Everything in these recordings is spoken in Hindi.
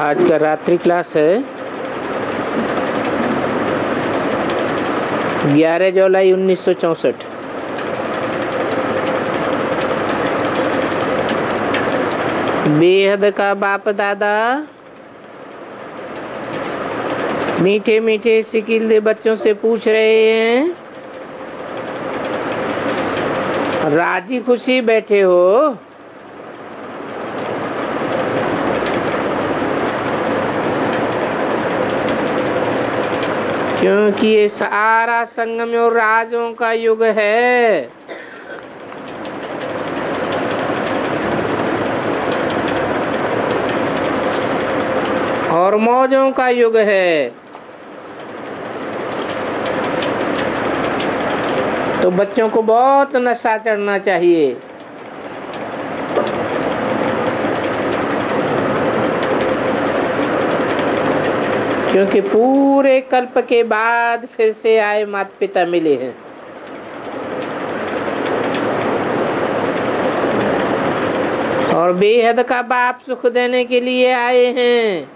आज का रात्रि क्लास है 11 जुलाई 1964। बेहद का बाप दादा मीठे मीठे सिकिल बच्चों से पूछ रहे हैं, राजी खुशी बैठे हो? क्योंकि ये सारा संगम और राजों का युग है। और मौजों का युग है। तो बच्चों को बहुत नशा चढ़ना चाहिए। क्योंकि पूरे कल्प के बाद फिर से आए माता पिता मिले हैं। और बेहद का बाप सुख देने के लिए आए हैं।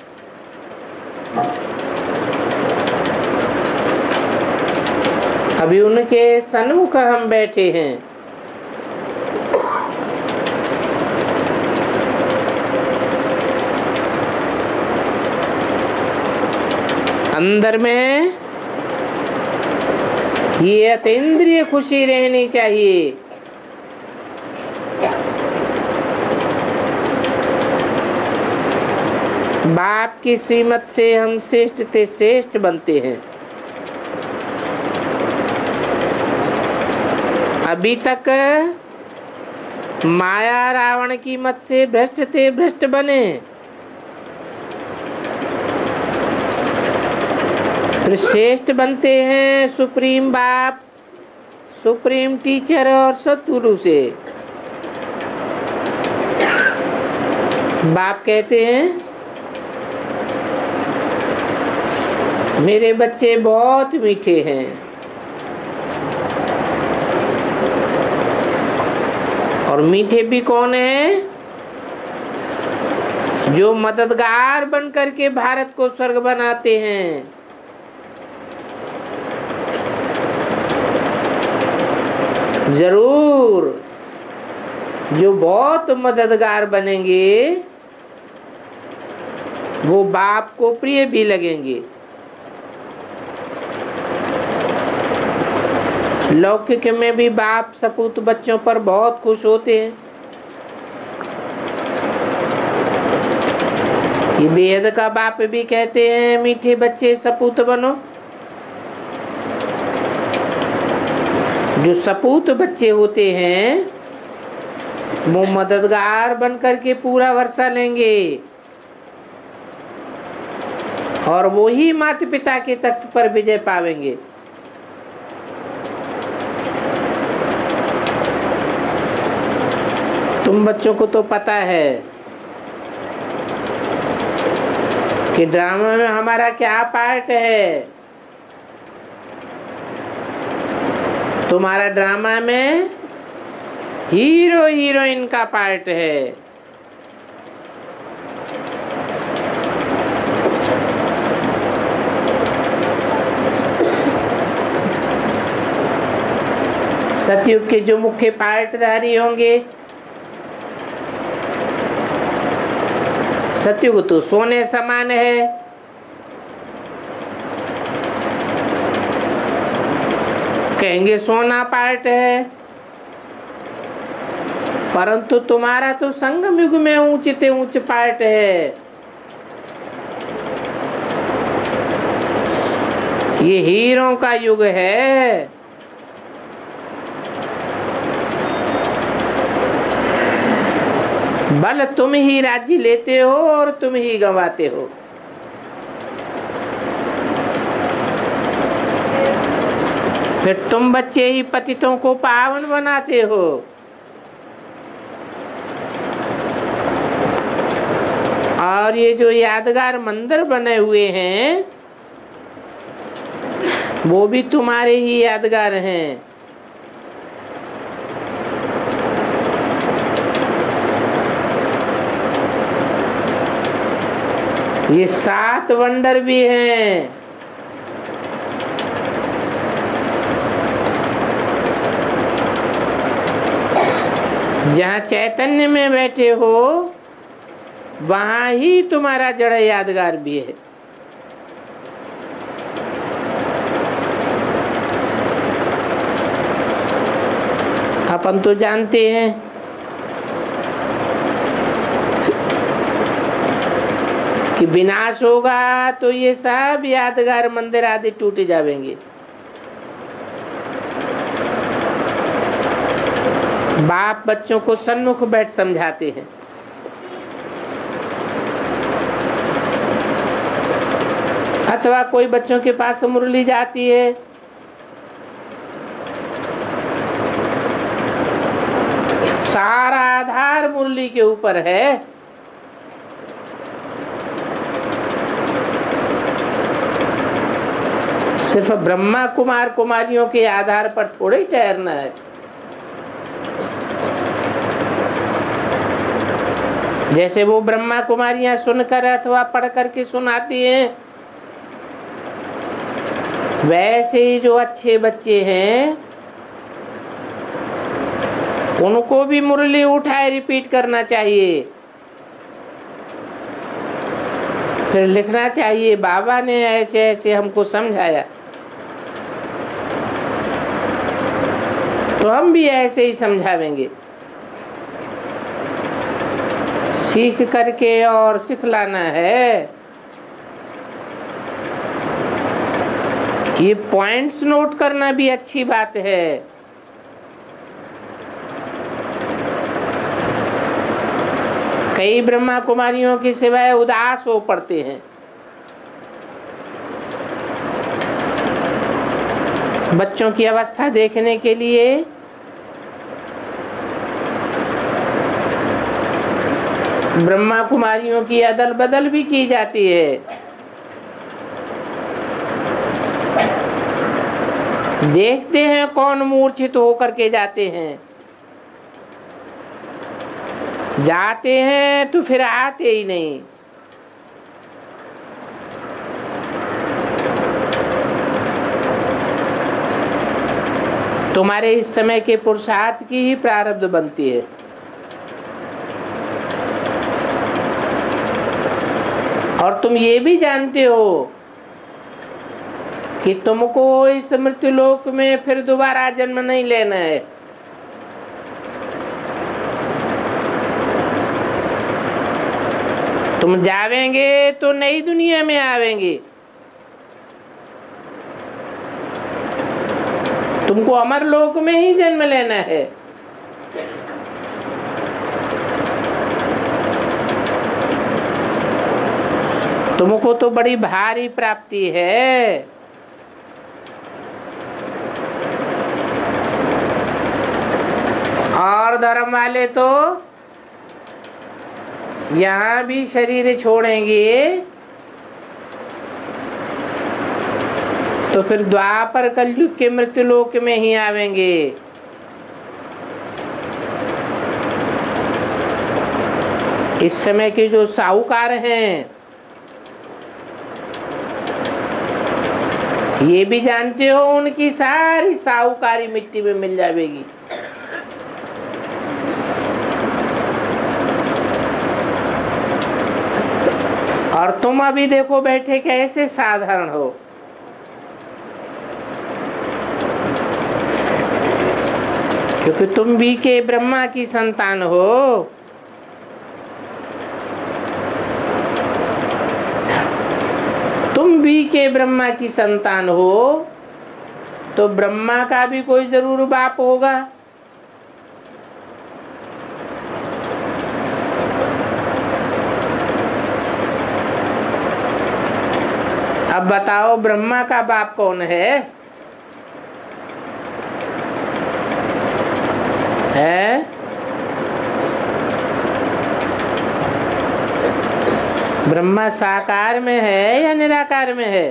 अभी उनके सन्मुख हम बैठे हैं। अंदर में ये अतीन्द्रिय खुशी रहनी चाहिए। बाप की श्रीमत से हम श्रेष्ठ ते श्रेष्ठ बनते हैं। अभी तक माया रावण की मत से भ्रष्ट ते भ्रष्ट बने, फिर श्रेष्ठ बनते हैं सुप्रीम बाप, सुप्रीम टीचर और सतगुरु से। बाप कहते हैं मेरे बच्चे बहुत मीठे हैं। और मीठे भी कौन है? जो मददगार बन करके भारत को स्वर्ग बनाते हैं। जरूर जो बहुत मददगार बनेंगे वो बाप को प्रिय भी लगेंगे। लौकिक में भी बाप सपूत बच्चों पर बहुत खुश होते हैं कि बेहद का बाप भी कहते हैं मीठे बच्चे सपूत बनो। जो सपूत बच्चे होते हैं वो मददगार बन करके पूरा वर्षा लेंगे और वो ही माता पिता के तख्त पर विजय पावेंगे। तुम बच्चों को तो पता है कि ड्रामा में हमारा क्या पार्ट है। तुम्हारा ड्रामा में हीरो हीरोइन का पार्ट है। सतयुग के जो मुख्य पार्टधारी होंगे, सतयुग तो सोने समान है। कहेंगे सोना पार्ट है, परंतु तुम्हारा तो संगम युग में ऊंचे ऊंच पार्ट है। ये हीरों का युग है। बल तुम ही राज्य लेते हो और तुम ही गंवाते हो। फिर तुम बच्चे ही पतितों को पावन बनाते हो। और ये जो यादगार मंदिर बने हुए हैं वो भी तुम्हारे ही यादगार हैं। ये 7 वंडर भी हैं। जहाँ चैतन्य में बैठे हो वहां ही तुम्हारा जड़ यादगार भी है। अपन तो जानते हैं कि विनाश होगा तो ये सब यादगार मंदिर आदि टूट जाएंगे। बाप बच्चों को सन्मुख बैठ समझाते हैं। अथवा कोई बच्चों के पास मुरली जाती है, सारा आधार मुरली के ऊपर है। सिर्फ ब्रह्मा कुमार कुमारियों के आधार पर थोड़े ही ठहरना है। जैसे वो ब्रह्मा कुमारियां सुनकर अथवा पढ़ करके सुनाती हैं, वैसे ही जो अच्छे बच्चे हैं उनको भी मुरली उठाए रिपीट करना चाहिए। फिर लिखना चाहिए बाबा ने ऐसे ऐसे हमको समझाया, तो हम भी ऐसे ही समझावेंगे। सीख करके और सिखलाना है। ये पॉइंट्स नोट करना भी अच्छी बात है। कई ब्रह्मा कुमारियों की सिवाय उदास हो पड़ते हैं। बच्चों की अवस्था देखने के लिए ब्रह्मा कुमारियों की अदल बदल भी की जाती है। देखते हैं कौन मूर्छित होकर के जाते हैं। जाते हैं तो फिर आते ही नहीं। तुम्हारे इस समय के पुरुषार्थ की ही प्रारब्ध बनती है। और तुम ये भी जानते हो कि तुमको इस मृत्यु लोक में फिर दोबारा जन्म नहीं लेना है। तुम जावेंगे तो नई दुनिया में आवेंगे। तुमको अमर लोक में ही जन्म लेना है। तुमको तो बड़ी भारी प्राप्ति है। और धर्म वाले तो यहाँ भी शरीर छोड़ेंगे तो फिर द्वापर कलयुग के मृत्यु लोक में ही आवेंगे। इस समय के जो साहूकार हैं ये भी जानते हो उनकी सारी साहूकारी मिट्टी में मिल जाएगी। और तुम अभी देखो बैठे कैसे साधारण हो। क्योंकि तुम भी के ब्रह्मा की संतान हो। तुम भी के ब्रह्मा की संतान हो तो ब्रह्मा का भी कोई जरूर बाप होगा। अब बताओ ब्रह्मा का बाप कौन है? ब्रह्मा साकार में है या निराकार में है?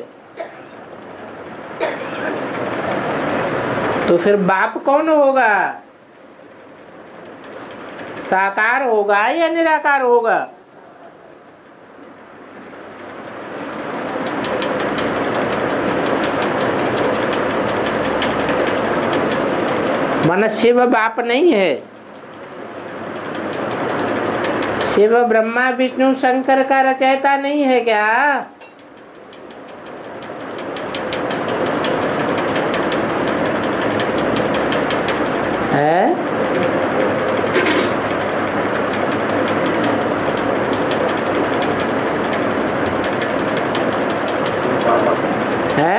तो फिर बाप कौन होगा? साकार होगा या निराकार होगा? मन शिव बाप नहीं है। शिव ब्रह्मा विष्णु शंकर का रचयिता नहीं है क्या? है? है?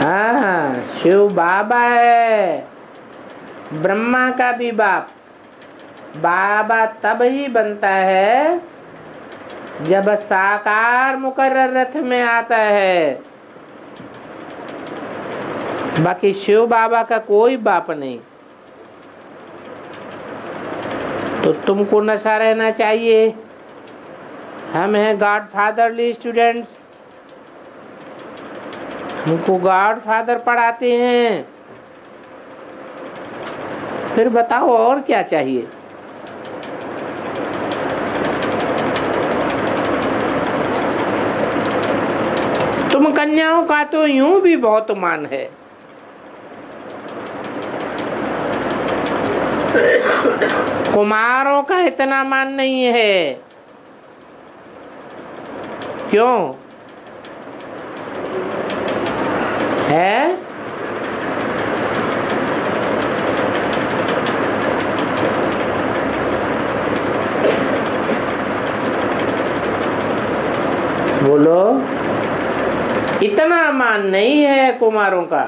हाँ, शिव बाबा है, ब्रह्मा का भी बाप। बाबा तब ही बनता है जब साकार मुकर्रर रथ में आता है। बाकी शिव बाबा का कोई बाप नहीं। तो तुमको नशा रहना चाहिए। हम हैं गॉड फादरली स्टूडेंट्स, हमको गॉड फादर पढ़ाते हैं। फिर बताओ और क्या चाहिए? तुम कन्याओं का तो यूं भी बहुत मान है। कुमारों का इतना मान नहीं है। क्यों है? बोलो। इतना मान नहीं है कुमारों का।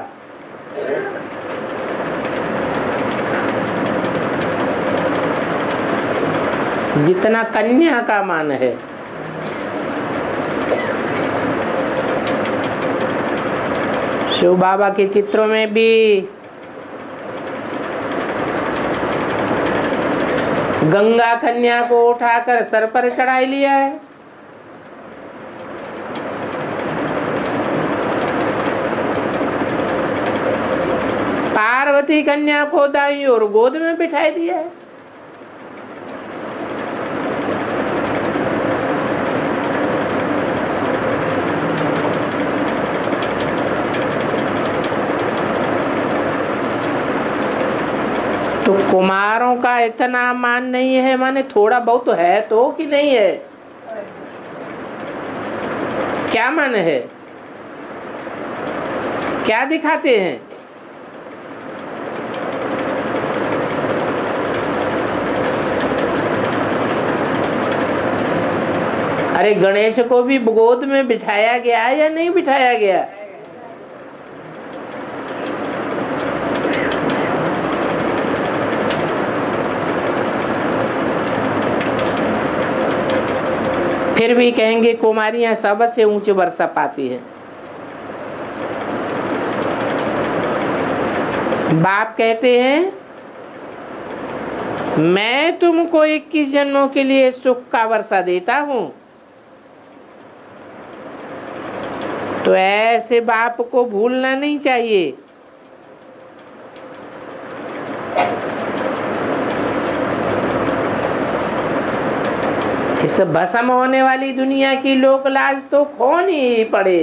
जितना कन्या का मान है। शिव बाबा के चित्रों में भी गंगा कन्या को उठाकर सर पर चढ़ाई लिया है। पार्वती कन्या को दाई और गोद में बिठाई दिया है। तो कुमारों का इतना मान नहीं है, माने थोड़ा बहुत है तो कि नहीं है? क्या मान है? क्या दिखाते हैं? अरे गणेश को भी गोद में बिठाया गया या नहीं बिठाया गया? फिर भी कहेंगे कुमारियां सबसे ऊंचे वर्षा पाती है। बाप कहते हैं मैं तुमको 21 जन्मों के लिए सुख का वर्षा देता हूं। तो ऐसे बाप को भूलना नहीं चाहिए। इस भस्म होने वाली दुनिया की लोक लाज तो खोनी ही पड़े।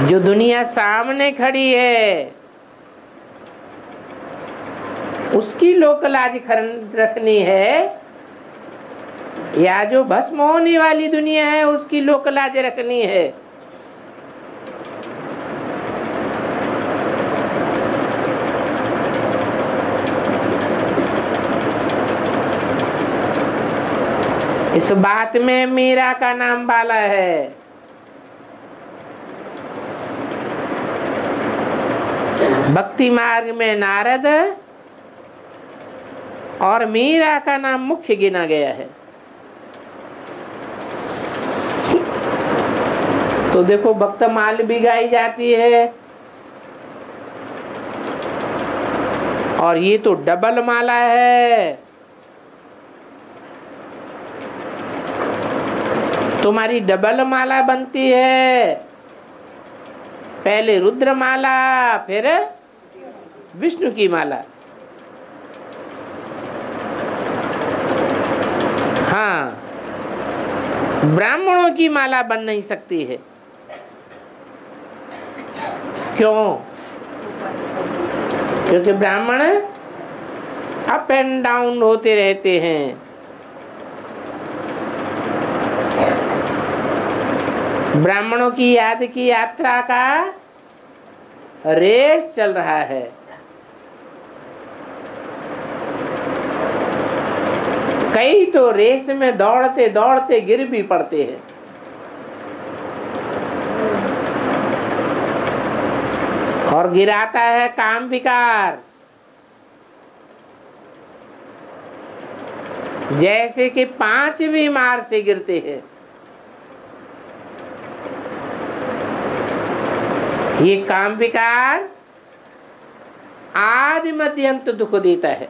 जो दुनिया सामने खड़ी है उसकी लोक लाज रखनी है, या जो भस्म होने वाली दुनिया है उसकी लोक लाज रखनी है? इस बात में मीरा का नाम वाला है। भक्ति मार्ग में नारद और मीरा का नाम मुख्य गिना गया है। तो देखो भक्त माल भी गाई जाती है, और ये तो डबल माला है। तुम्हारी डबल माला बनती है, पहले रुद्र माला फिर विष्णु की माला। हाँ, ब्राह्मणों की माला बन नहीं सकती है। क्यों? क्योंकि ब्राह्मण अप एंड डाउन होते रहते हैं। ब्राह्मणों की याद की यात्रा का रेस चल रहा है। कई तो रेस में दौड़ते दौड़ते गिर भी पड़ते हैं। और गिराता है काम विकार। जैसे कि 5वीं मार से गिरते हैं। ये काम विकार आदि मध्यंत दुख देता है।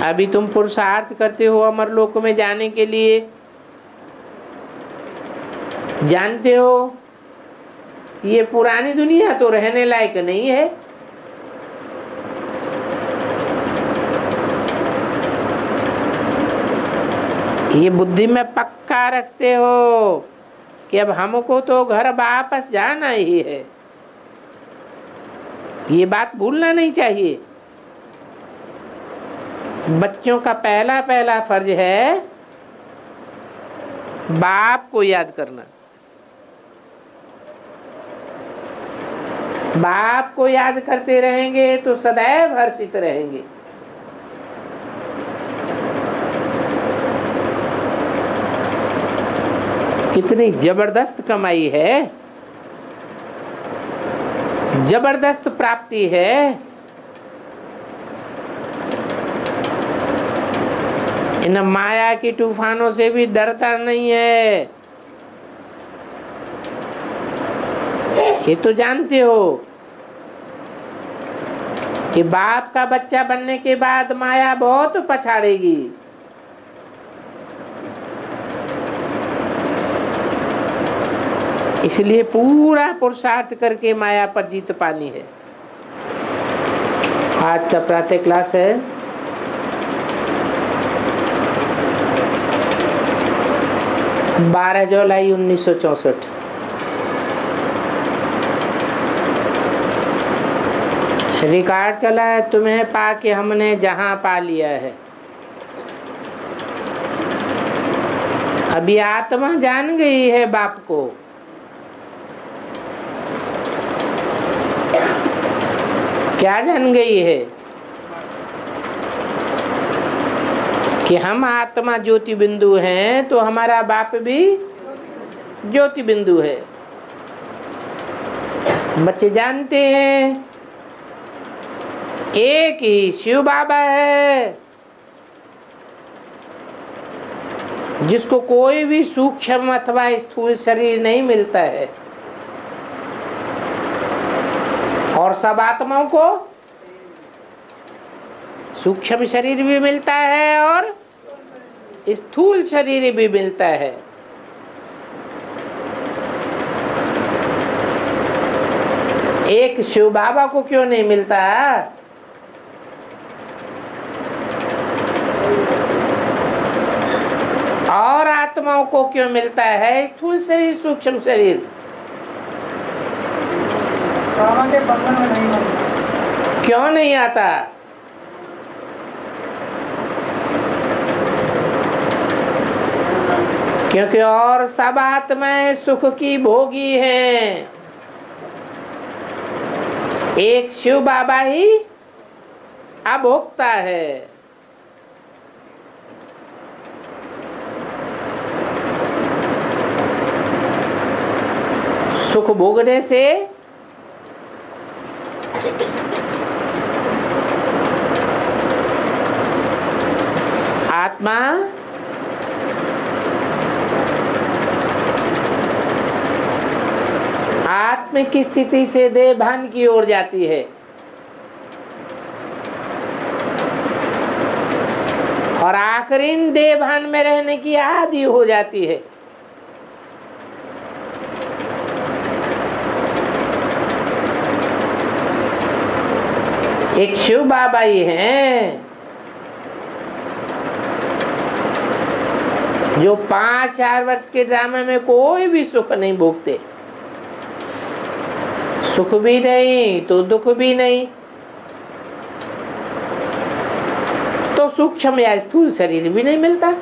अभी तुम पुरुषार्थ करते हो अमरलोक में जाने के लिए। जानते हो ये पुरानी दुनिया तो रहने लायक नहीं है। ये बुद्धि में पक्का रखते हो कि अब हमको तो घर वापस जाना ही है। ये बात भूलना नहीं चाहिए। बच्चों का पहला पहला फर्ज है बाप को याद करना। बाप को याद करते रहेंगे तो सदैव हर्षित रहेंगे। कितनी जबरदस्त कमाई है, जबरदस्त प्राप्ति है। इन माया की तूफानों से भी डरता नहीं है। ये तो जानते हो कि बाप का बच्चा बनने के बाद माया बहुत पछाड़ेगी। इसलिए पूरा पुरुषार्थ करके माया पर जीत पानी है। आज का प्रातः क्लास है 12 जुलाई 1964। रिकॉर्ड चला है तुम्हें पाके हमने जहां पा लिया है। अभी आत्मा जान गई है बाप को। क्या जान गई है? कि हम आत्मा ज्योति बिंदु हैं तो हमारा बाप भी ज्योति बिंदु है। बच्चे जानते हैं एक ही शिव बाबा है, जिसको कोई भी सूक्ष्म अथवा स्थूल शरीर नहीं मिलता है। और सब आत्माओं को सूक्ष्म शरीर भी मिलता है और स्थूल शरीर भी मिलता है। एक शिव बाबा को क्यों नहीं मिलता? और आत्माओं को क्यों मिलता है स्थूल शरीर सूक्ष्म शरीर? के बंधन में नहीं आता। क्यों नहीं आता? क्योंकि और सब आत्माएं सुख की भोगी हैं। एक शिव बाबा ही अभोक्ता है। सुख भोगने से आत्मा आत्म की स्थिति से देह भान की ओर जाती है। और आखिरी देह भान में रहने की आदि हो जाती है। एक शिव बाबा ही हैं जो 5-4 वर्ष के ड्रामे में कोई भी सुख नहीं भोगते, सुख भी नहीं तो दुख भी नहीं, तो सूक्ष्म या स्थूल शरीर भी नहीं मिलता।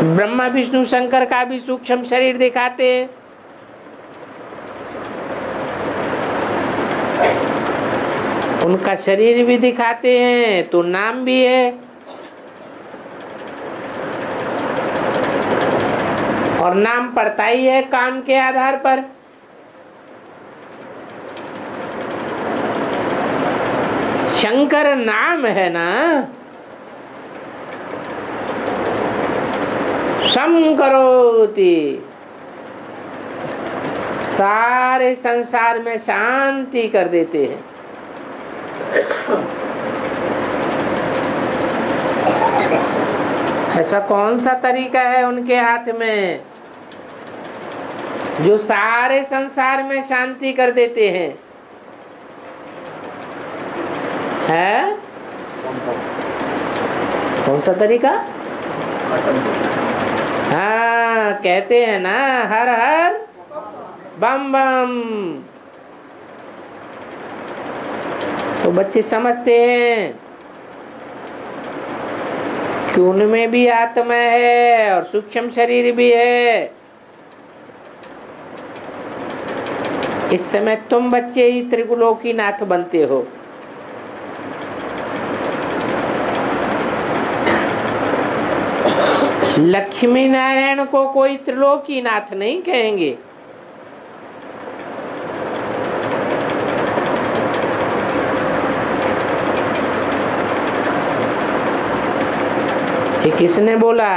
ब्रह्मा विष्णु शंकर का भी सूक्ष्म शरीर दिखाते हैं, उनका शरीर भी दिखाते हैं तो नाम भी है, और नाम पड़ता ही है काम के आधार पर। शंकर नाम है ना, संकरोति, सारे संसार में शांति कर देते हैं। ऐसा कौन सा तरीका है उनके हाथ में जो सारे संसार में शांति कर देते हैं? है कौन सा तरीका? हाँ, कहते हैं ना, हर हर बम बम। तो बच्चे समझते हैं कि उनमें भी आत्मा है और सूक्ष्म शरीर भी है। इस समय तुम बच्चे ही त्रिलोकीनाथ बनते हो। लक्ष्मी नारायण को कोई त्रिलोकीनाथ नहीं कहेंगे। ये किसने बोला?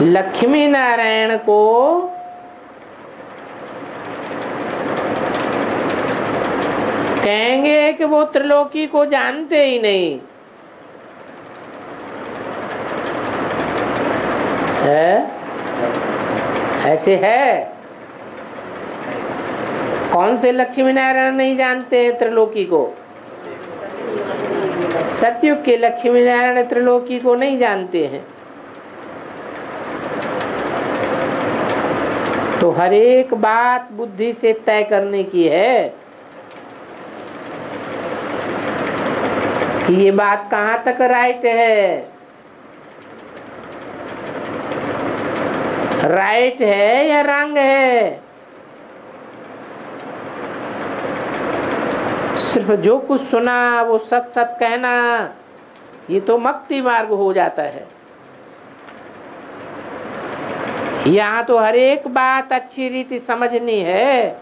लक्ष्मी नारायण को कहेंगे कि वो त्रिलोकी को जानते ही नहीं है। ऐसे है? कौन से लक्ष्मी नारायण नहीं जानते हैं त्रिलोकी को? सतयुग के लक्ष्मी नारायण त्रिलोकी को नहीं जानते हैं। तो हर एक बात बुद्धि से तय करने की है कि ये बात कहाँ तक राइट है। राइट है या रंग है? सिर्फ जो कुछ सुना वो सच सच कहना, ये तो मुक्ति मार्ग हो जाता है। यहाँ तो हर एक बात अच्छी रीति समझनी है।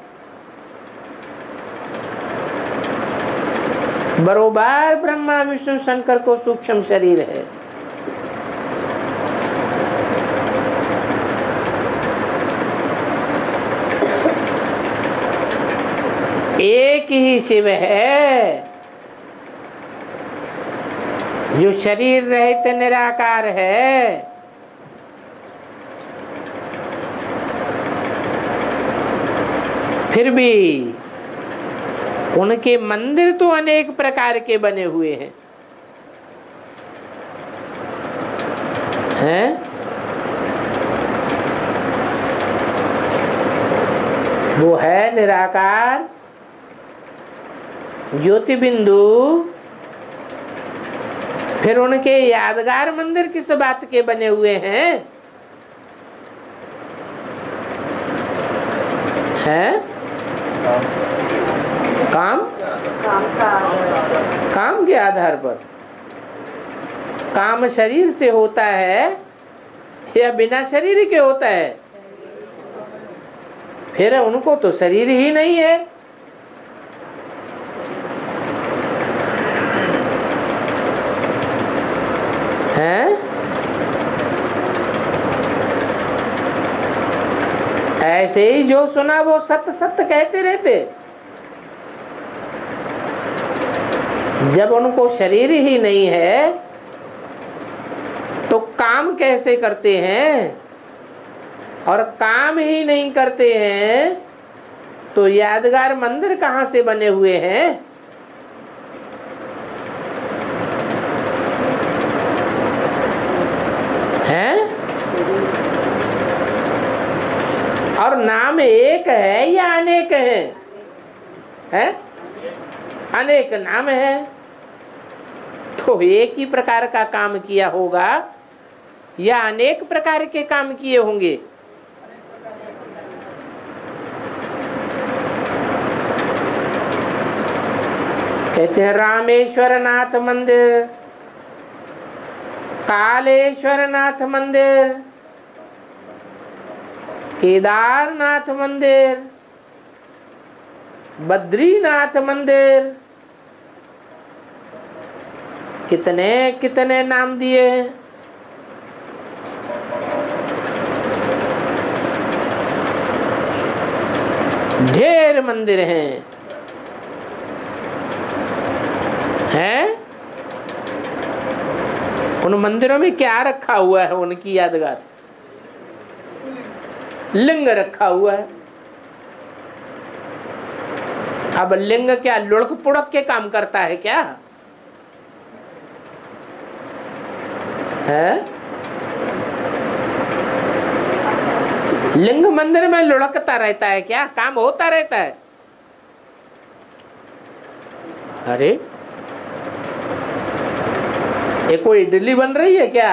बरोबर ब्रह्मा विष्णु शंकर को सूक्ष्म शरीर है। एक ही शिव है जो शरीर रहित निराकार है। फिर भी उनके मंदिर तो अनेक प्रकार के बने हुए हैं, हैं? वो है निराकार ज्योति बिंदु। फिर उनके यादगार मंदिर किस बात के बने हुए हैं? हैं? काम के आधार पर। काम शरीर से होता है या बिना शरीर के होता है? फिर उनको तो शरीर ही नहीं है। हैं? ऐसे ही जो सुना वो सत्य सत्य कहते रहते। जब उनको शरीर ही नहीं है तो काम कैसे करते हैं? और काम ही नहीं करते हैं तो यादगार मंदिर कहां से बने हुए हैं? हैं? और नाम एक है या अनेक है? अनेक नाम है। तो एक ही प्रकार का काम किया होगा या अनेक प्रकार के काम किए होंगे? कहते हैं रामेश्वर नाथ मंदिर, कालेश्वर नाथ मंदिर, केदारनाथ मंदिर, बद्रीनाथ मंदिर, कितने कितने नाम दिए हैं। ढेर मंदिर हैं। उन मंदिरों में क्या रखा हुआ है? उनकी यादगार लिंग रखा हुआ है। अब लिंग क्या लुढ़क पुढ़क के काम करता है क्या? है? लिंग मंदिर में लुढ़कता रहता है क्या? काम होता रहता है? अरे ये कोई इडली बन रही है क्या?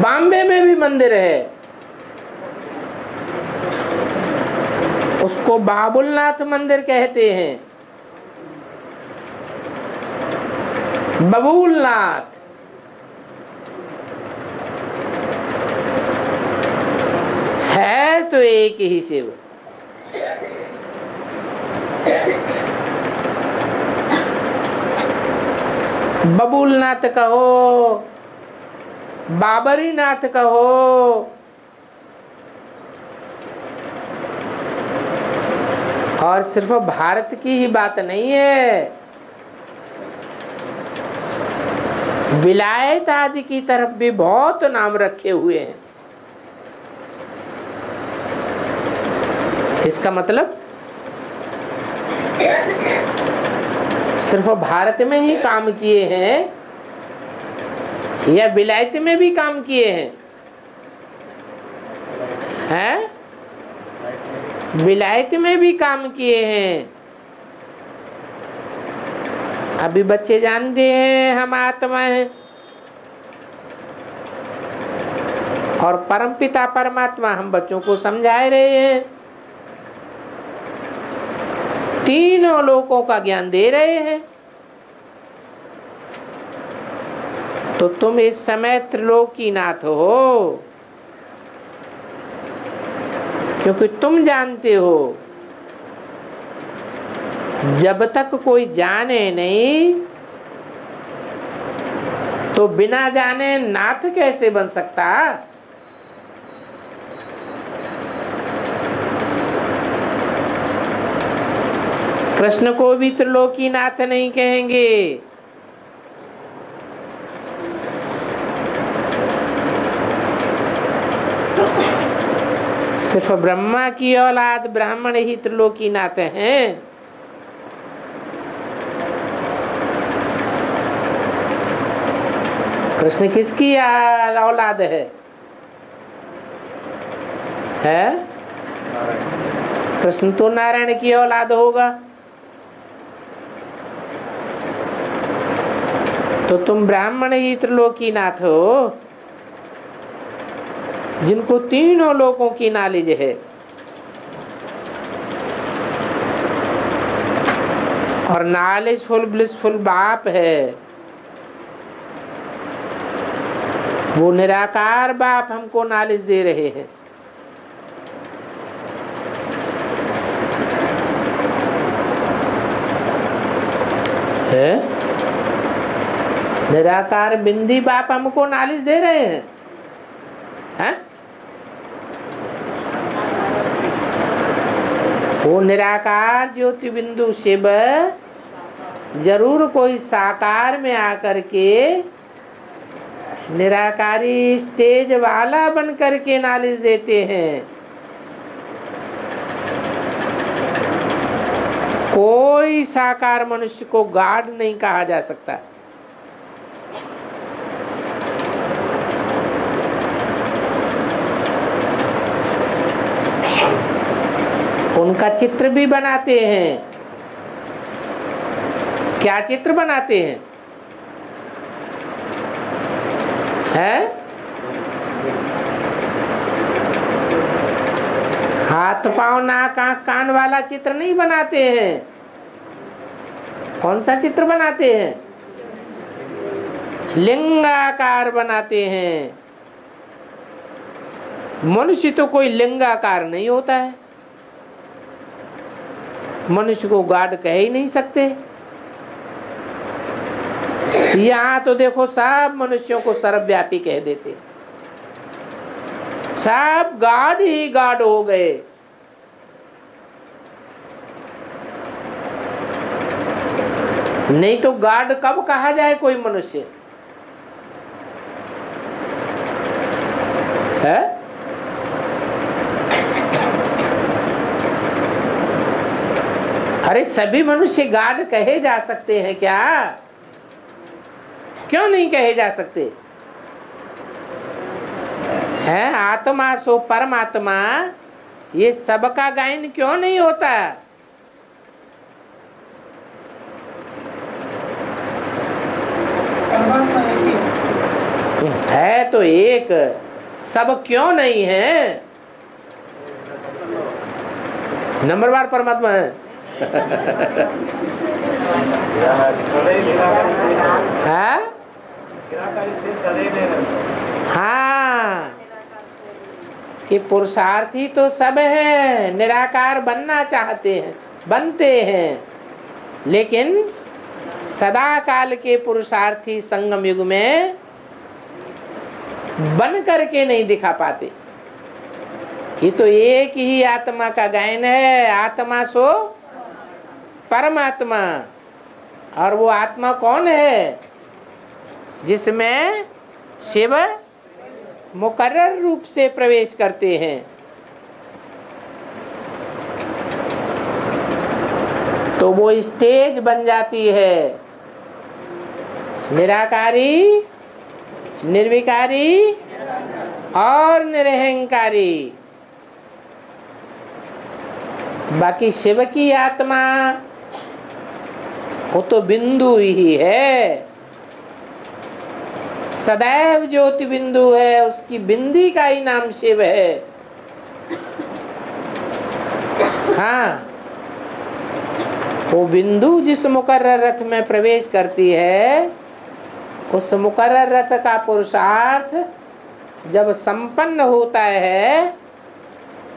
बॉम्बे में भी मंदिर है, उसको बाबुलनाथ मंदिर कहते हैं। बबूलनाथ। है तो एक ही शिव। बबूलनाथ कहो, बाबरीनाथ कहो, और सिर्फ भारत की ही बात नहीं है, विलायत आदि की तरफ भी बहुत नाम रखे हुए हैं। इसका मतलब सिर्फ भारत में ही काम किए हैं या विलायत में भी काम किए हैं? हैं? विलायत में भी काम किए हैं। अभी बच्चे जानते हैं हम आत्मा हैं और परमपिता परमात्मा हम बच्चों को समझा रहे हैं, तीनों लोकों का ज्ञान दे रहे हैं। तो तुम इस समय त्रिलोकीनाथ हो, क्योंकि तुम जानते हो जब तक कोई जाने नहीं तो बिना जाने नाथ कैसे बन सकता? कृष्ण को भी त्रिलोकीनाथ नहीं कहेंगे, सिर्फ ब्रह्मा की औलाद ब्राह्मण ही त्रिलोकीनाथ हैं। कृष्ण किसकी औलाद है? कृष्ण तो नारायण की औलाद होगा। तो तुम ब्राह्मण ही त्रिलोकीनाथ हो, जिनको तीनों लोकों की नॉलेज है। और नॉलेजफुल ब्लिसफुल बाप है, वो निराकार बाप हमको नॉलेज दे रहे हैं। निराकार बिंदी बाप हमको नॉलेज दे रहे हैं। वो निराकार ज्योति बिंदु शिव जरूर कोई साकार में आकर के निराकारी स्टेज वाला बन करके नॉलेज देते हैं। कोई साकार मनुष्य को गॉड नहीं कहा जा सकता। उनका चित्र भी बनाते हैं। क्या चित्र बनाते हैं? हाथ पांव नाक आंख कान वाला चित्र नहीं बनाते हैं। कौन सा चित्र बनाते हैं? लिंगाकार बनाते हैं। मनुष्य तो कोई लिंगाकार नहीं होता है। मनुष्य को गॉड कह ही नहीं सकते। यहाँ तो देखो सब मनुष्यों को सर्वव्यापी कह देते, सब गॉड ही गॉड हो गए। नहीं तो गॉड कब कहा जाए कोई मनुष्य है? अरे सभी मनुष्य गॉड कहे जा सकते हैं क्या? क्यों नहीं कहे जा सकते हैं? आत्मा सो परमात्मा, ये सबका गायन क्यों नहीं होता? परमात्मा एक ही है तो एक, सब क्यों नहीं है? नंबरवार परमात्मा है। हाँ, कि पुरुषार्थी तो सब हैं, निराकार बनना चाहते हैं, बनते हैं, लेकिन सदा काल के पुरुषार्थी संगम युग में बन करके नहीं दिखा पाते। ये तो एक ही आत्मा का गायन है, आत्मा सो परमात्मा। और वो आत्मा कौन है? जिसमें शिव मुकर्रर रूप से प्रवेश करते हैं। तो वो स्टेज बन जाती है। निराकारी, निर्विकारी और निरहंकारी। बाकी शिव की आत्मा वो तो बिंदु ही है, सदैव ज्योति बिंदु है, उसकी बिंदी का ही नाम शिव है। हाँ, वो बिंदु जिस मुकर्रर रथ में प्रवेश करती है, उस मुकर्रर रथ का पुरुषार्थ जब संपन्न होता है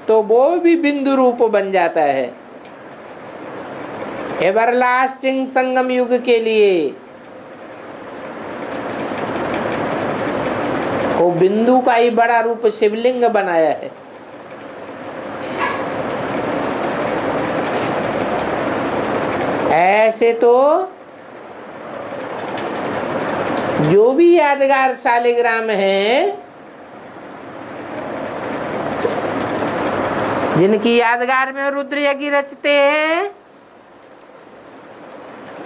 तो वो भी बिंदु रूप बन जाता है। एवरलास्टिंग संगम युग के लिए वो बिंदु का ही बड़ा रूप शिवलिंग बनाया है। ऐसे तो जो भी यादगार शालिग्राम हैं, जिनकी यादगार में रुद्र यज्ञ रचते हैं,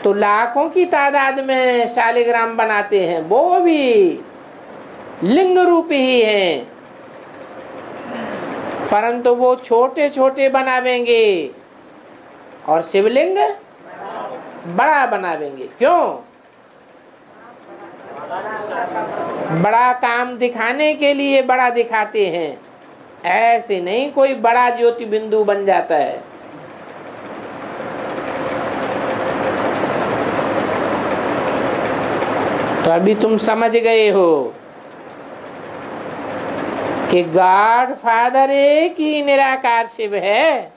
तो लाखों की तादाद में शालिग्राम बनाते हैं, वो भी लिंग रूप ही हैं। परंतु वो छोटे छोटे बनावेंगे और शिवलिंग बड़ा बनावेंगे। क्यों? बड़ा काम दिखाने के लिए बड़ा दिखाते हैं। ऐसे नहीं कोई बड़ा ज्योति बिंदु बन जाता है। तो अभी तुम समझ गए हो कि गॉड फादर एक ही निराकार शिव है।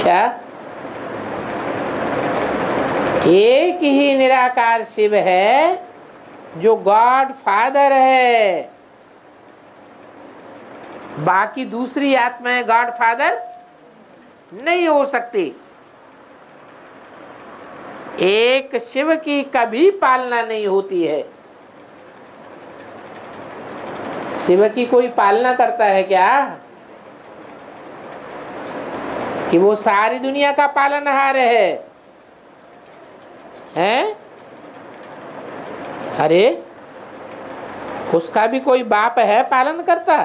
क्या? एक ही निराकार शिव है जो गॉड फादर है। बाकी दूसरी आत्माएं गॉड फादर नहीं हो सकती। एक शिव की कभी पालना नहीं होती है। शिव की कोई पालना करता है क्या? कि वो सारी दुनिया का पालनहार है? हैं? अरे उसका भी कोई बाप है पालन करता?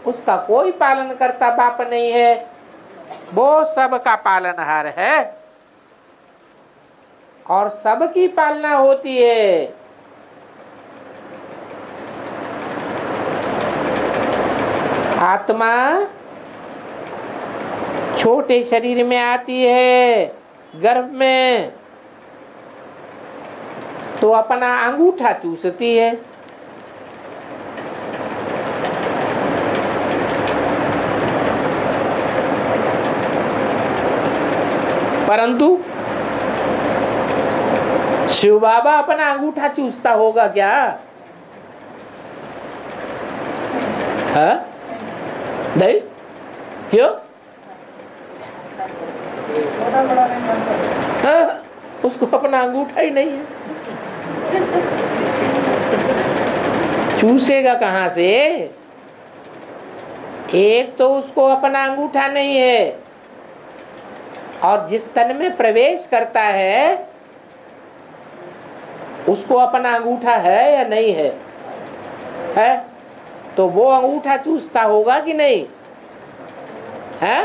उसका कोई पालन करता बाप नहीं है, वो सबका पालनहार है और सबकी पालना होती है। आत्मा छोटे शरीर में आती है, गर्भ में, तो अपना अंगूठा चूसती है। परंतु शिव बाबा अपना अंगूठा चूसता होगा क्या? हाँ? नहीं? क्यों? छोटा बड़ा नहीं बनता। हाँ, उसको अपना अंगूठा ही नहीं है। चूसेगा कहां से? एक तो उसको अपना अंगूठा नहीं है, और जिस तन में प्रवेश करता है उसको अपना अंगूठा है या नहीं है? है? तो वो अंगूठा चूसता होगा कि नहीं है?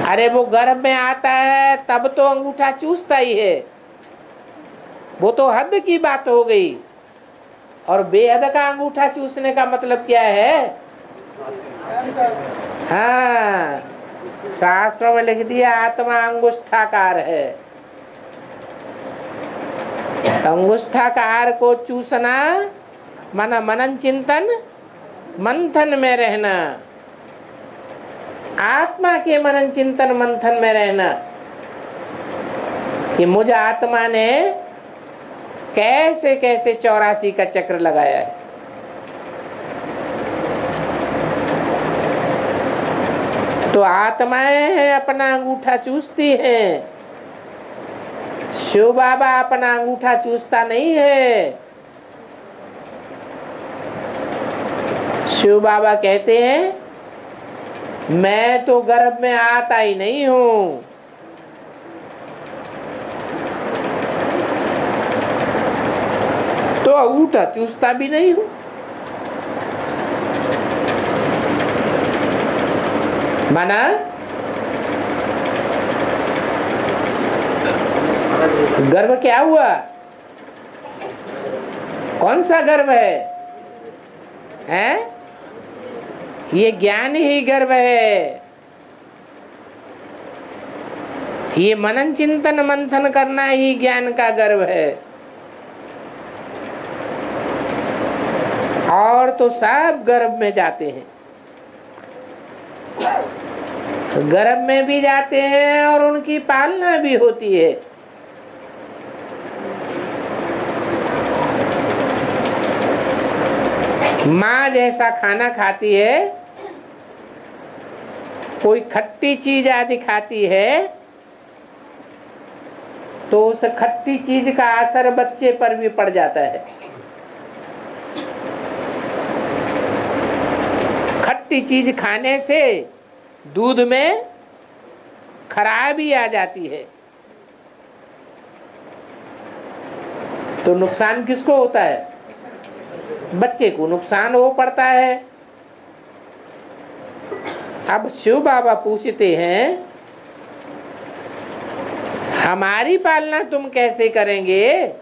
अरे वो गर्भ में आता है तब तो अंगूठा चूसता ही है, वो तो हद की बात हो गई। और बेहद का अंगूठा चूसने का मतलब क्या है? हाँ, शास्त्रों में लिख दिया आत्मा अंगुष्ठाकार है। अंगुष्ठाकार को चूसना माना मनन चिंतन मंथन में रहना, आत्मा के मनन चिंतन मंथन में रहना कि मुझ आत्मा ने कैसे कैसे 84 का चक्र लगाया है। तो आत्माएं हैं अपना अंगूठा चूसती हैं, शिव बाबा अपना अंगूठा चूसता नहीं है। शिव बाबा कहते हैं मैं तो गर्भ में आता ही नहीं हूं, तो अंगूठा चूसता भी नहीं हूं। माना गर्भ क्या हुआ? कौन सा गर्भ है? हैं? ये ज्ञान ही गर्भ है। ये मनन चिंतन मंथन करना ही ज्ञान का गर्भ है। और तो सब गर्भ में जाते हैं, गर्भ में भी जाते हैं और उनकी पालना भी होती है। माँ जैसा खाना खाती है, कोई खट्टी चीज आदि खाती है, तो उस खट्टी चीज का असर बच्चे पर भी पड़ जाता है। खट्टी चीज खाने से दूध में खराबी आ जाती है, तो नुकसान किसको होता है? बच्चे को नुकसान हो पड़ता है। अब शिव बाबा पूछते हैं हमारी पालना तुम कैसे करेंगे?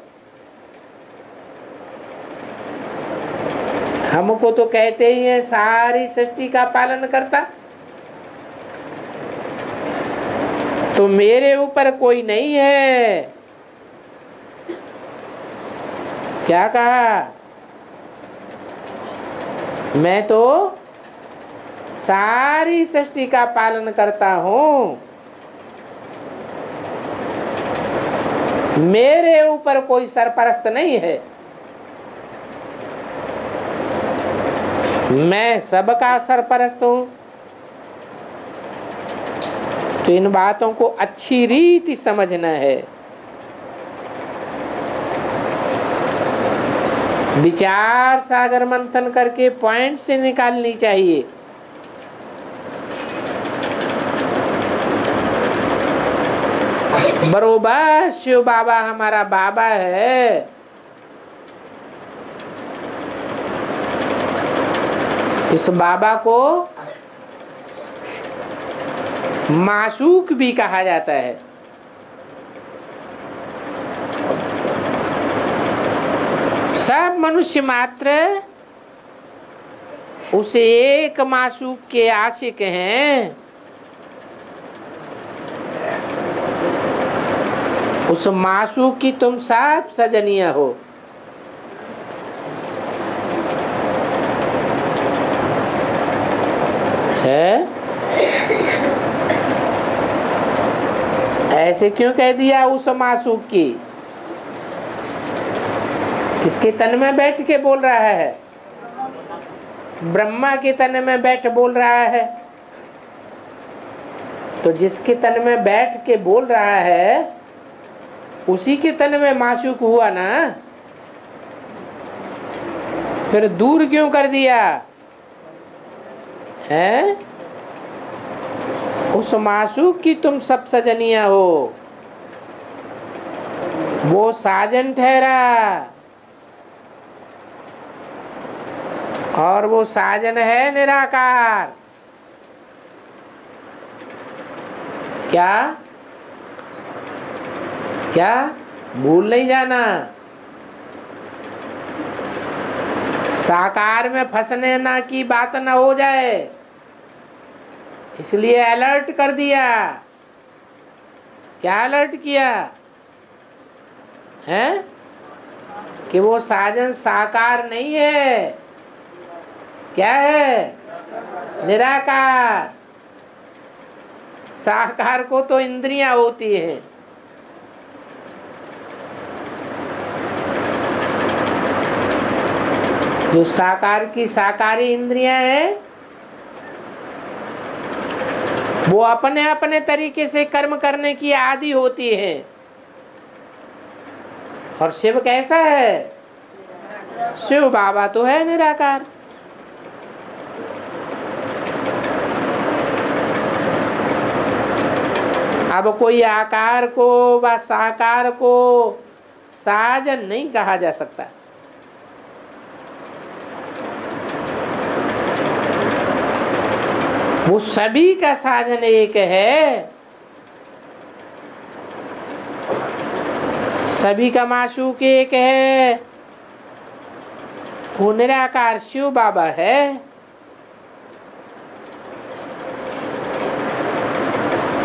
हमको तो कहते ही है सारी सृष्टि का पालन करता, तो मेरे ऊपर कोई नहीं है। क्या कहा? मैं तो सारी सृष्टि का पालन करता हूं, मेरे ऊपर कोई सरपरस्त नहीं है। मैं सबका सरपरस्त हूं। तो इन बातों को अच्छी रीति समझना है। विचार सागर मंथन करके पॉइंट से निकालनी चाहिए। बरोबर शिव बाबा हमारा बाबा है। इस बाबा को माशूक भी कहा जाता है। सब मनुष्य मात्र उस एक माशूक के आशिक हैं। उस माशूक की तुम सब सजनिया हो। है? ऐसे क्यों कह दिया उस मासूक की? किसके तन में बैठ के बोल रहा है? ब्रह्मा के तन में बैठ बोल रहा है। तो जिसके तन में बैठ के बोल रहा है उसी के तन में मासूक हुआ ना। फिर दूर क्यों कर दिया है? उस मासूक की तुम सब सजनिया हो। वो साजन ठहरा और वो साजन है निराकार। क्या क्या भूल नहीं जाना। साकार में फंसने ना की बात ना हो जाए, इसलिए अलर्ट कर दिया। क्या अलर्ट किया है? कि वो साजन साकार नहीं है। क्या है? निराकार। साकार को तो इंद्रियां होती हैं। जो साकार की साकारी इंद्रियां हैं वो अपने अपने तरीके से कर्म करने की आदि होती है। और शिव कैसा है? शिव बाबा तो है निराकार। अब कोई आकार को व साकार को साजन नहीं कहा जा सकता। वो सभी का साजन एक है। सभी का माशूक एक है। वो निराकार शिव बाबा है।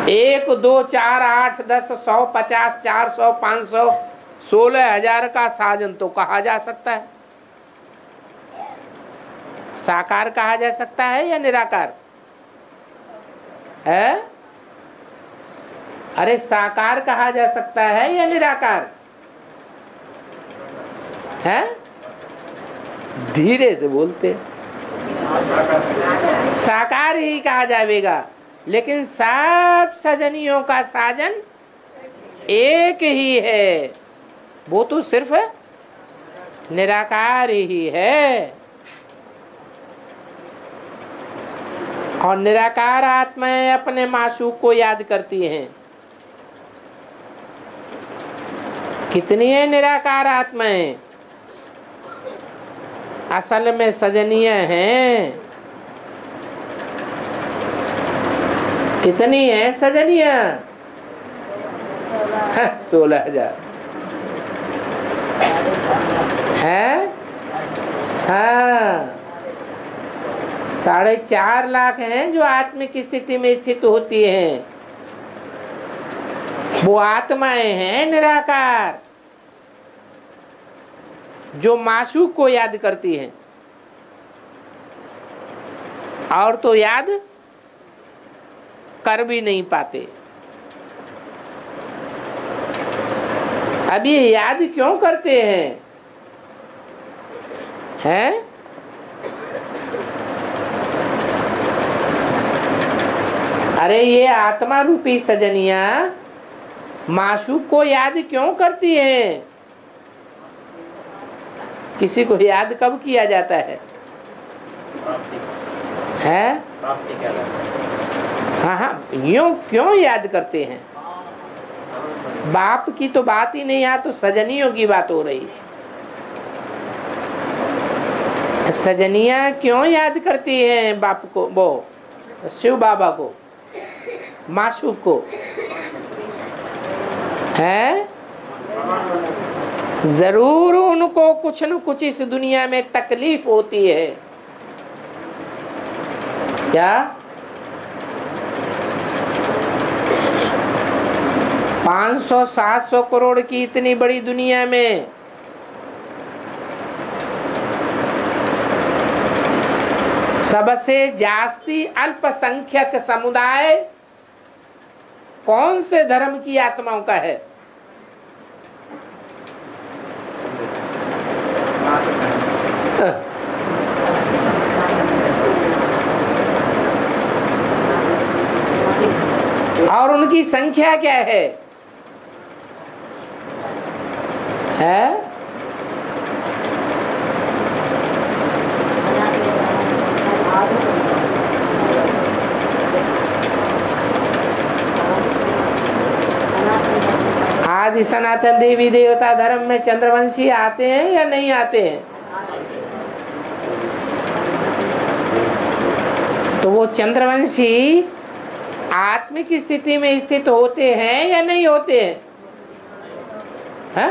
एक दो चार आठ 10 100 50 400 500 16,000 का साजन तो कहा जा सकता है। साकार कहा जा सकता है या निराकार है? अरे साकार कहा जा सकता है या निराकार है? धीरे से बोलते। साकार ही कहा जाएगा, लेकिन सब सजनियों का साजन एक ही है। वो तो सिर्फ निराकार ही है। और निराकार आत्माएं अपने माशूक को याद करती हैं। कितनी है निराकार आत्माएं? असल में सजनिया हैं। कितनी है सजनिया? 16,000 है। हाँ, 4.5 लाख हैं जो आत्मिक स्थिति में स्थित होती हैं। वो आत्माएं हैं निराकार जो माशूक को याद करती हैं। और तो याद कर भी नहीं पाते। अब ये याद क्यों करते हैं? अरे ये आत्मा रूपी सजनिया माशूक को याद क्यों करती है? किसी को याद कब किया जाता है? हाँ हाँ, यूं क्यों याद करते हैं? बाप की तो बात ही नहीं, यहाँ तो सजनियों की बात हो रही है। सजनिया क्यों याद करती हैं बाप को, वो शिव बाबा को, माशूक को? है जरूर उनको कुछ न कुछ इस दुनिया में तकलीफ होती है। क्या 500-700 करोड़ की इतनी बड़ी दुनिया में सबसे जास्ती अल्पसंख्यक समुदाय कौन से धर्म की आत्माओं का है? और उनकी संख्या क्या है? आदि सनातन देवी देवता धर्म में चंद्रवंशी आते हैं या नहीं आते हैं? तो वो चंद्रवंशी आत्मिक स्थिति में स्थित होते हैं या नहीं होते हैं? है?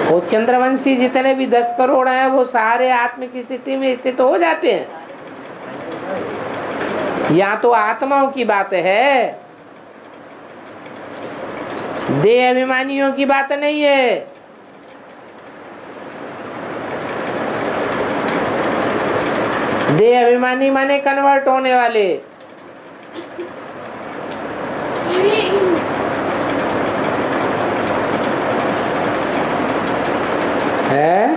वो चंद्रवंशी जितने भी 10 करोड़ हैं वो सारे आत्मिक स्थिति में स्थित हो जाते हैं। या तो आत्माओं की बात है, देह अभिमानियों की बात नहीं है। देह अभिमानी माने कन्वर्ट होने वाले। है?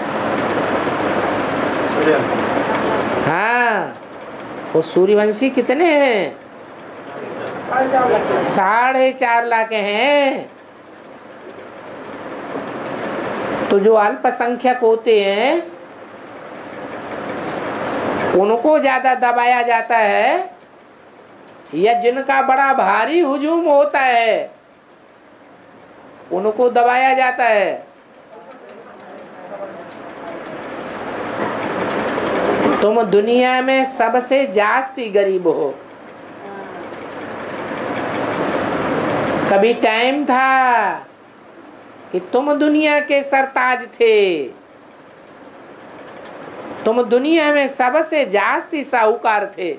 हाँ, वो सूर्यवंशी कितने हैं? 4.5 लाख हैं। तो जो अल्पसंख्यक होते हैं उनको ज्यादा दबाया जाता है, या जिनका बड़ा भारी हुजूम होता है उनको दबाया जाता है? तुम दुनिया में सबसे जास्ती गरीब हो। कभी टाइम था कि तुम दुनिया के सरताज थे, तुम दुनिया में सबसे जास्ती साहूकार थे।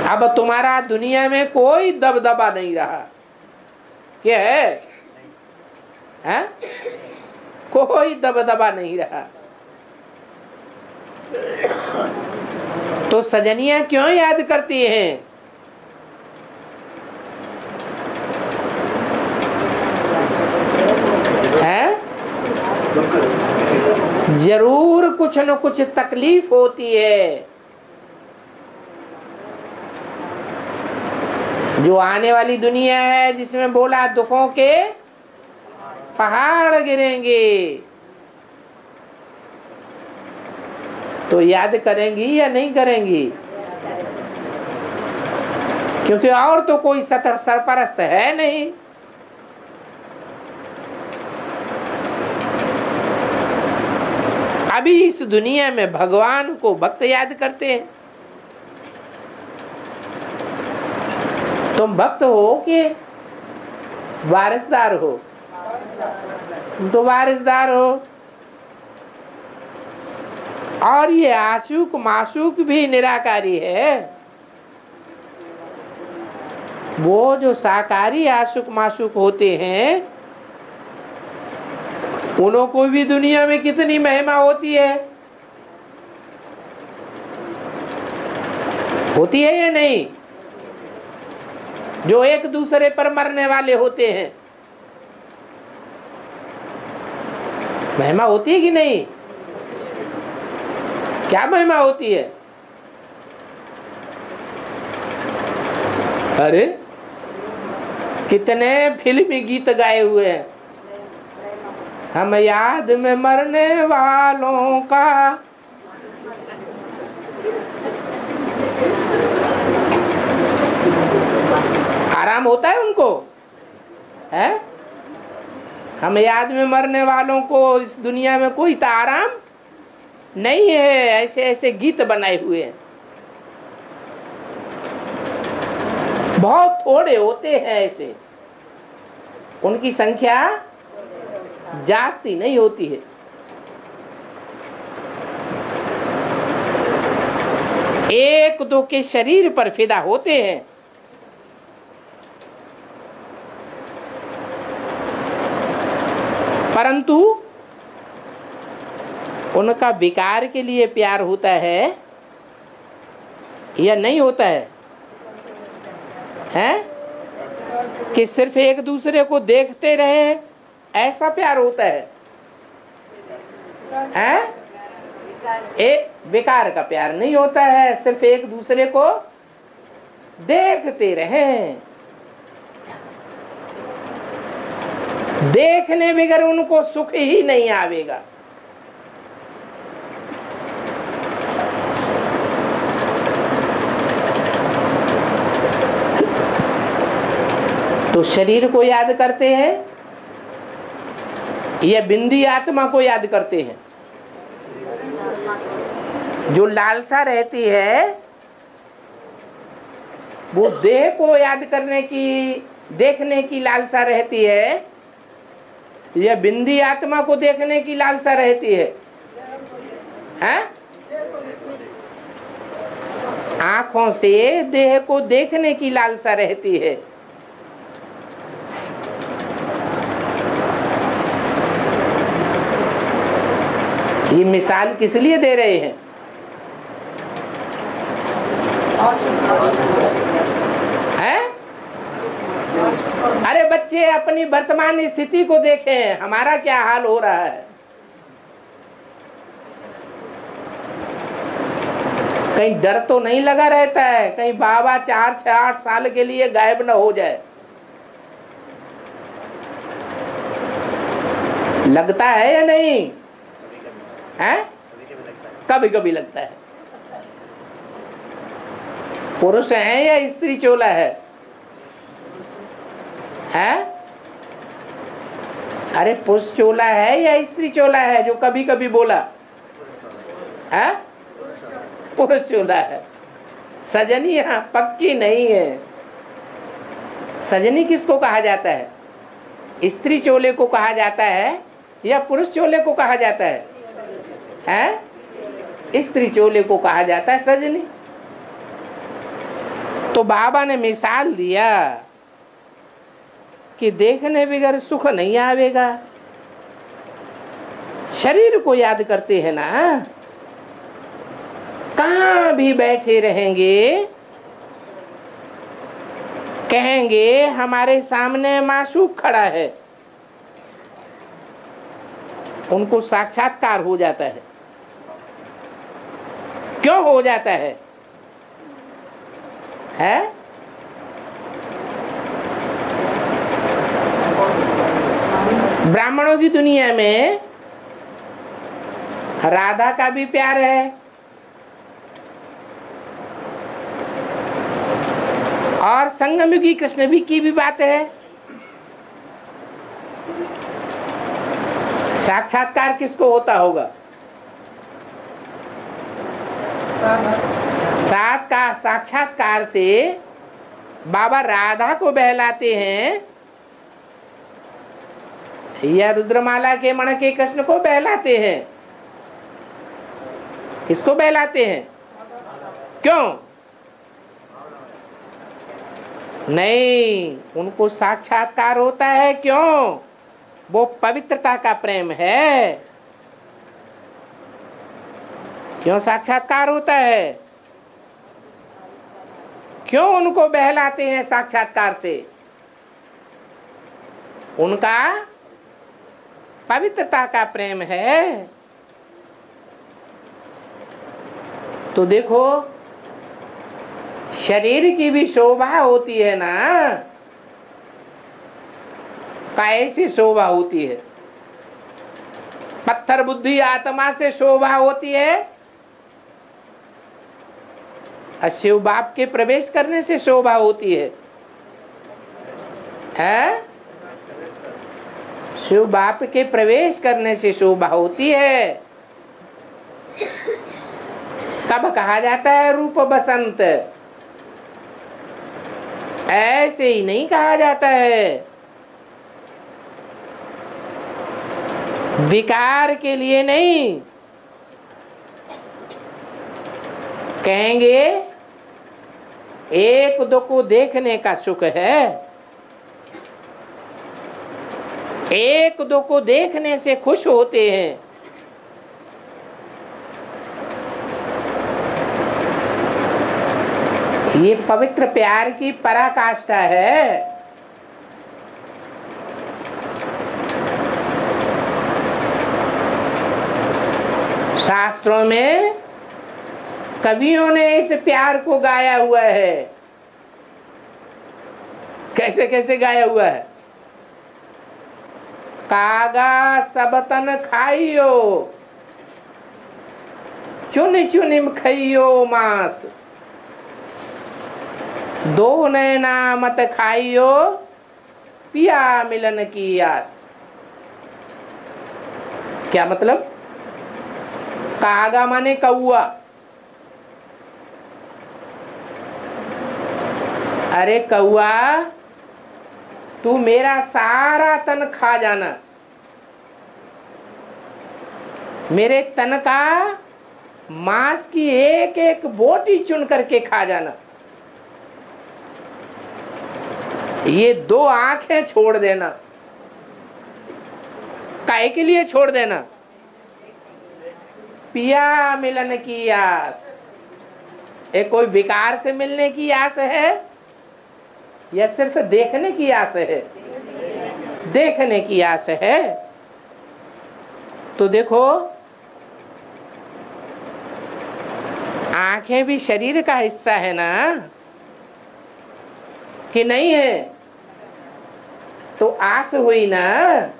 अब तुम्हारा दुनिया में कोई दबदबा नहीं रहा। क्या है? कोई दबदबा नहीं रहा। तो सजनियां क्यों याद करती हैं? जरूर कुछ न कुछ तकलीफ होती है। जो आने वाली दुनिया है जिसमें बोला दुखों के पहाड़ गिरेंगे, तो याद करेंगी या नहीं करेंगी? क्योंकि और तो कोई सरपरस्त है नहीं। अभी इस दुनिया में भगवान को भक्त याद करते हैं। तुम भक्त हो कि वारिसदार हो? तुम तो वारिसदार हो। और ये आशुक माशुक भी निराकारी है। वो जो साकारी आशुक माशुक होते हैं उनको भी दुनिया में कितनी महिमा होती है? होती है या नहीं? जो एक दूसरे पर मरने वाले होते हैं, महिमा होती है कि नहीं? क्या महिमा होती है? अरे कितने फिल्मी गीत गाए हुए हैं। हम याद में मरने वालों का, आराम होता है उनको, है? हम याद में मरने वालों को इस दुनिया में कोई तो आराम नहीं है। ऐसे ऐसे गीत बनाए हुए हैं, बहुत थोड़े होते हैं ऐसे, उनकी संख्या जास्ती नहीं होती है। एक दो के शरीर पर फिदा होते हैं। परंतु उनका विकार के लिए प्यार होता है या नहीं होता है? हैं? कि सिर्फ एक दूसरे को देखते रहे ऐसा प्यार होता है? हैं? एक विकार का प्यार नहीं होता है, सिर्फ एक दूसरे को देखते रहें। देखने बगैर उनको सुख ही नहीं आवेगा। तो शरीर को याद करते हैं या बिंदी आत्मा को याद करते हैं? जो लालसा रहती है वो देह को याद करने की, देखने की लालसा रहती है या बिंदी आत्मा को देखने की लालसा रहती है? हैं? आंखों से देह को देखने की लालसा रहती है। ये मिसाल किस लिए दे रहे हैं? हैं? अरे बच्चे अपनी वर्तमान स्थिति को देखें, हमारा क्या हाल हो रहा है। कहीं डर तो नहीं लगा रहता है कहीं बाबा 4-8 साल के लिए गायब न हो जाए? लगता है या नहीं? है? कभी कभी लगता है। पुरुष है या स्त्री चोला है? हैं? अरे पुरुष चोला है या स्त्री चोला है जो कभी कभी बोला? है? पुरुष चोला है। सजनी यहाँ पक्की नहीं है। सजनी किसको कहा जाता है? स्त्री चोले को कहा जाता है या पुरुष चोले को कहा जाता है? हैं? स्त्री चोले को कहा जाता है सजनी। तो बाबा ने मिसाल दिया कि देखने बगैर सुख नहीं आवेगा। शरीर को याद करते हैं ना, कहाँ भी बैठे रहेंगे कहेंगे हमारे सामने माशूक खड़ा है, उनको साक्षात्कार हो जाता है। क्यों हो जाता है? ब्राह्मणों की दुनिया में राधा का भी प्यार है और संगमयुगी कृष्ण भी की भी बात है। साक्षात्कार किसको होता होगा? सात का साक्षात्कार से बाबा राधा को बहलाते हैं या रुद्रमाला के मण के कृष्ण को बहलाते हैं? किसको बहलाते हैं? क्यों? नहीं, उनको साक्षात्कार होता है। क्यों? वो पवित्रता का प्रेम है। क्यों साक्षात्कार होता है? क्यों उनको बहलाते हैं साक्षात्कार से? उनका पवित्रता का प्रेम है। तो देखो शरीर की भी शोभा होती है ना, कैसी शोभा होती है। पत्थर बुद्धि आत्मा से शोभा होती है, और शिव बाप के प्रवेश करने से शोभा होती है। शिव बाप के प्रवेश करने से शोभा होती है। तब कहा जाता है रूप बसंत, ऐसे ही नहीं कहा जाता है। विकार के लिए नहीं, कहेंगे एक दो को देखने का सुख है, एक दो को देखने से खुश होते हैं। ये पवित्र प्यार की पराकाष्ठा है। शास्त्रों में कवियों ने इस प्यार को गाया हुआ है। कैसे कैसे गाया हुआ है? कागा सब तन खाइयो, चुन चुनिम खइयो मांस, दो नैना मत खाइयो, पिया मिलन की आस। क्या मतलब? कागा माने कौआ। अरे कौआ, तू मेरा सारा तन खा जाना, मेरे तन का मांस की एक एक बोटी चुन करके खा जाना। ये दो आंखें छोड़ देना। काहे के लिए छोड़ देना? पिया मिलन की आस। ये कोई विकार से मिलने की आस है या सिर्फ देखने की आस है? देखने की आस है। तो देखो, आंखें भी शरीर का हिस्सा है ना, कि नहीं है? तो आस हुई ना।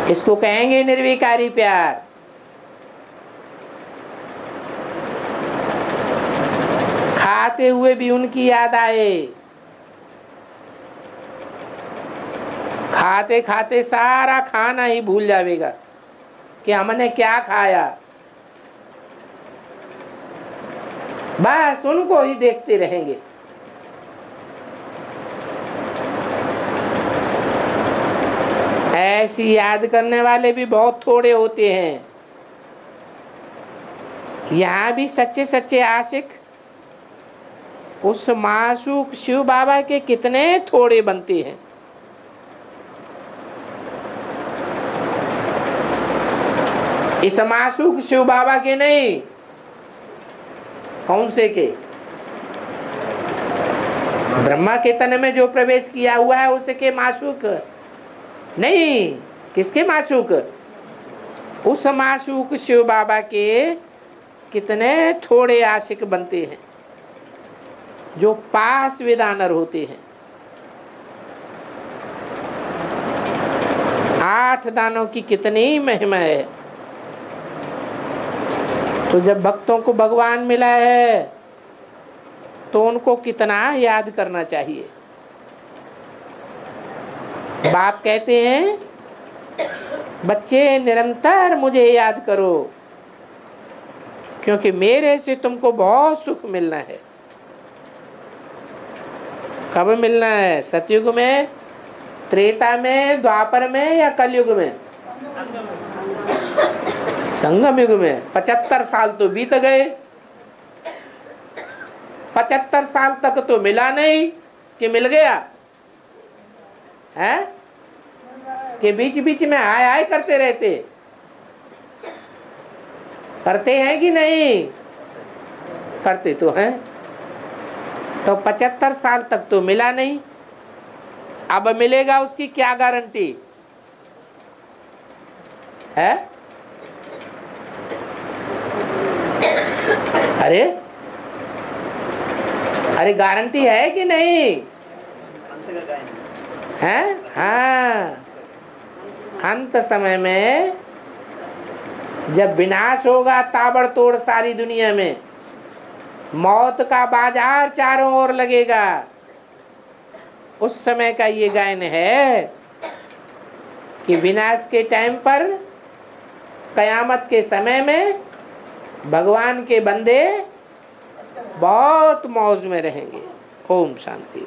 इसको कहेंगे निर्विकारी प्यार। खाते हुए भी उनकी याद आए, खाते खाते सारा खाना ही भूल जाएगा कि हमने क्या खाया। बस उनको ही देखते रहेंगे। ऐसी याद करने वाले भी बहुत थोड़े होते हैं। यहाँ भी सच्चे सच्चे आशिक उस मासूक शिव बाबा के कितने थोड़े बनते हैं। इस मासूक शिव बाबा के नहीं, कौन से के? ब्रह्मा के तन में जो प्रवेश किया हुआ है उसके मासूक नहीं। किसके मासूक? उस मासूक शिव बाबा के कितने थोड़े आशिक बनते हैं जो पास विदानर होते हैं। 8 दानों की कितनी महिमा है। तो जब भक्तों को भगवान मिला है तो उनको कितना याद करना चाहिए। बाप कहते हैं, बच्चे निरंतर मुझे याद करो, क्योंकि मेरे से तुमको बहुत सुख मिलना है। कब मिलना है? सतयुग में, त्रेता में, द्वापर में या कलयुग में? संगम युग में। 75 साल तो बीत गए। 75 साल तक तो मिला नहीं कि मिल गया है? कि बीच बीच में हाय हाय करते रहते? करते हैं कि नहीं? करते तो हैं। तो 75 साल तक तो मिला नहीं। अब मिलेगा उसकी क्या गारंटी है? अरे अरे गारंटी है कि नहीं है? हाँ, अंत समय में जब विनाश होगा ताबड़तोड़ सारी दुनिया में, मौत का बाजार चारों ओर लगेगा, उस समय का ये गायन है कि विनाश के टाइम पर, कयामत के समय में भगवान के बंदे बहुत मौज में रहेंगे। ओम शांति।